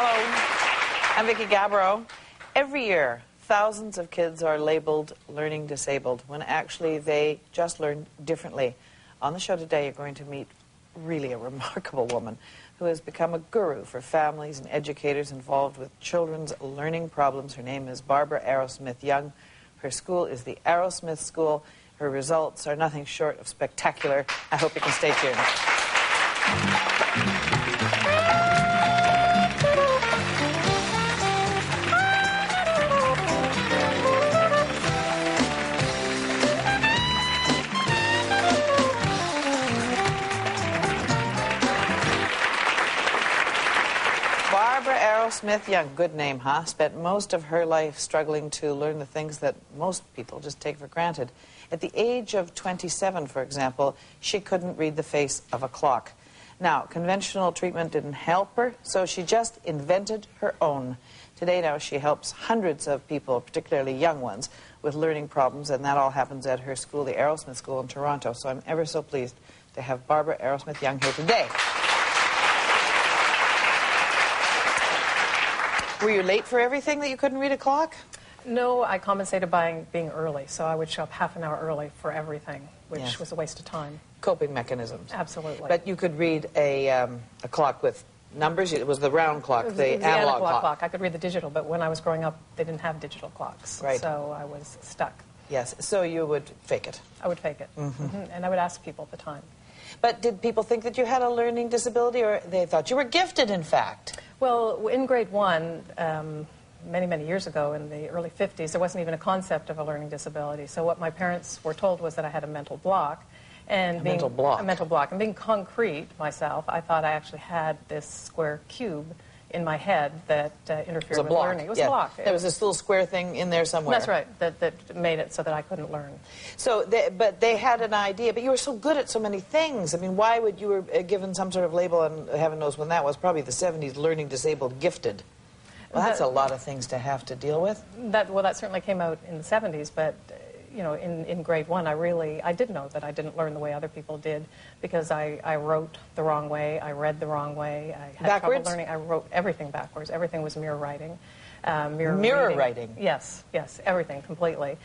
Hello, I'm Vicki Gabereau. Every year, thousands of kids are labeled learning disabled when actually they just learn differently. On the show today, you're going to meet really a remarkable woman who has become a guru for families and educators involved with children's learning problems. Her name is Barbara Arrowsmith Young. Her school is the Arrowsmith School. Her results are nothing short of spectacular. I hope you can stay tuned. Barbara Arrowsmith Young, good name, huh? Spent most of her life struggling to learn the things that most people just take for granted. At the age of 27, for example, she couldn't read the face of a clock. Now, conventional treatment didn't help her, so she just invented her own. Today now she helps hundreds of people, particularly young ones, with learning problems, and that all happens at her school, the Arrowsmith School in Toronto. So I'm ever so pleased to have Barbara Arrowsmith Young here today. Were you late for everything that you couldn't read a clock? No, I compensated by being early, so I would show up half an hour early for everything, which was a waste of time. Coping mechanisms. Absolutely. But you could read a clock with numbers? It was the round clock, the analog clock. I could read the digital, but when I was growing up, they didn't have digital clocks. Right. So I was stuck. Yes, so you would fake it. I would fake it. And I would ask people at the time. But did people think that you had a learning disability, or they thought you were gifted, in fact? Well, in grade 1, many, many years ago, in the early 50s, there wasn't even a concept of a learning disability. So what my parents were told was that I had a mental block. And A mental block. And being concrete myself, I thought I actually had this square cube in my head that interfered with learning. It was a block. There was this little square thing in there somewhere. That's right, that made it so that I couldn't learn. So, but they had an idea, but you were so good at so many things. I mean, why would you were given some sort of label, and heaven knows when that was, probably the 70s, learning disabled, gifted. Well, that's a lot of things to have to deal with. Well, that certainly came out in the 70s, but you know, in grade 1, I did know that I didn't learn the way other people did, because I wrote the wrong way, I read the wrong way, I had trouble learning. I wrote everything backwards. Everything was mirror writing. Mirror writing? Yes, everything, completely.